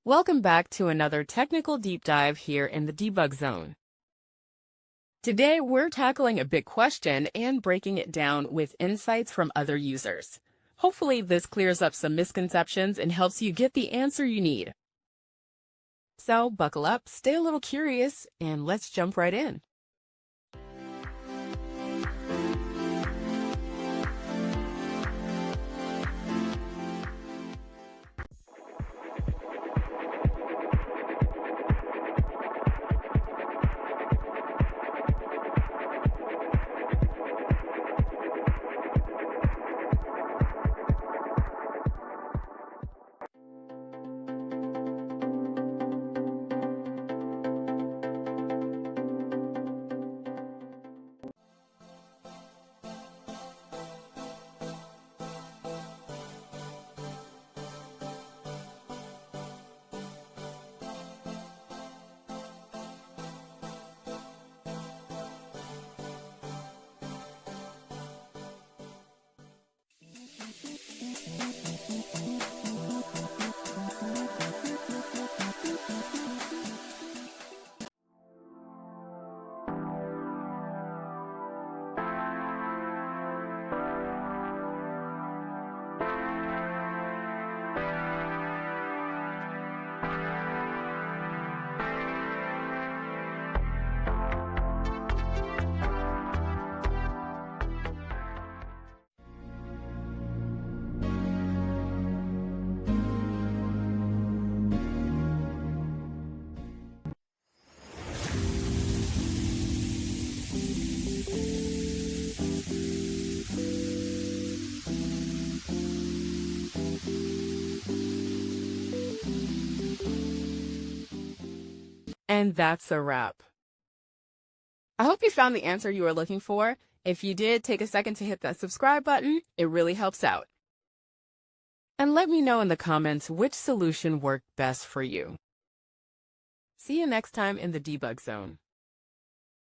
Welcome back to another technical deep dive here in the debug zone. Today, we're tackling a big question and breaking it down with insights from other users. Hopefully, this clears up some misconceptions and helps you get the answer you need. So, buckle up, stay a little curious, and let's jump right in. And that's a wrap. I hope you found the answer you were looking for. If you did, take a second to hit that subscribe button. It really helps out. And let me know in the comments which solution worked best for you. See you next time in the debug zone.